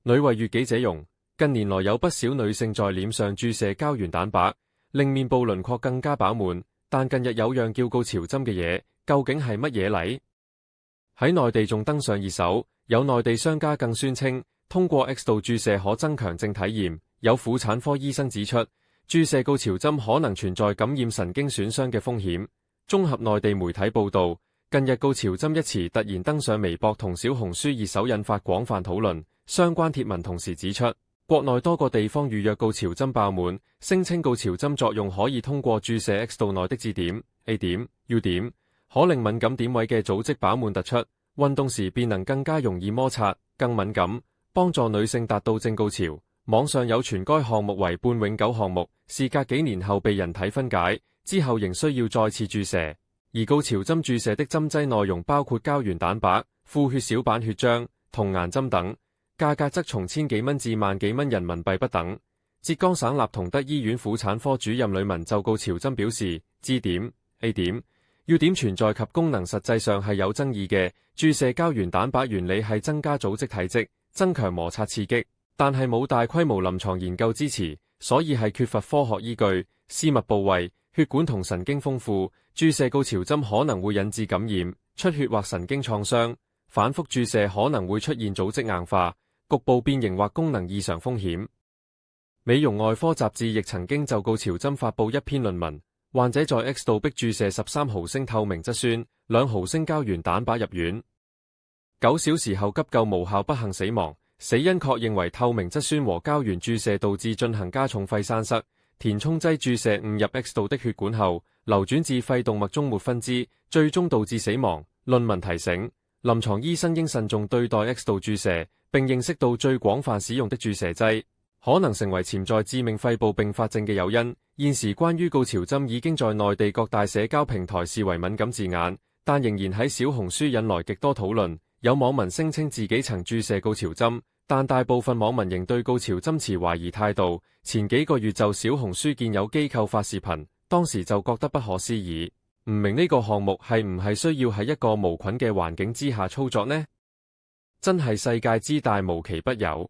女為悅己者容，近年來有不少女性在臉上注射膠原蛋白，令面部輪廓更加飽滿。但近日有樣叫高潮針嘅嘢，究竟係乜嘢嚟？喺內地仲登上熱搜，有內地商家更宣稱，通過 X 度注射可增強性體驗。有婦產科醫生指出，注射高潮針可能存在感染神經損傷嘅風險。綜合內地媒體報道，近日高潮針一詞突然登上微博同小紅書熱搜，引發廣泛討論。相關貼文同時指出，國內多個地方預約高潮針爆滿，聲稱高潮針作用可以通過注射 X 度內的痔點、A 點、U 點，可令敏感點位嘅組織飽滿突出，運動時便能更加容易摩擦，更敏感，幫助女性達到正高潮。網上有傳該項目為半永久項目，事隔幾年後被人體分解，之後仍需要再次注射。而高潮針注射的針劑內容包括膠原蛋白、富血小板血漿、童顏針等，價格則從千幾蚊至萬幾蚊人民幣不等。浙江省立同德醫院婦產科主任呂文就高潮針表示，痔點、A 點、U 點存在及功能實際上係有爭議嘅。注射膠原蛋白原理係增加組織體積，增強摩擦刺激，但係冇大規模臨床研究支持，所以係缺乏科學依據。私密部位、血管同神經豐富，注射高潮針可能會引致感染、出血或神經創傷。反覆注射可能會出現組織硬化、局部變形或功能異常風險。美容外科雜誌亦曾經就高潮針發布一篇論文，患者在 X 度壁注射13毫升透明質酸、2毫升膠原蛋白入院，9小時後急救無效不幸死亡。死因確認為透明質酸和膠原注射導致進行加重肺栓塞，填充劑注射誤入 X 度的血管後，流轉至肺動脈中沒分支，最終導致死亡。論文提醒，臨床醫生應慎重對待 X 度注射，並認識到最廣泛使用的注射劑，可能成為潛在致命肺部併發症嘅誘因。現時關於高潮針已經在內地各大社交平台視為敏感字眼，但仍然喺小紅書引來極多討論。有網民聲稱自己曾注射高潮針，但大部分網民仍對高潮針持懷疑態度。前幾個月就小紅書見有機構發視頻，當時就覺得不可思議，唔明呢個項目係唔係需要喺一個無菌嘅環境之下操作呢？真係世界之大無奇不有。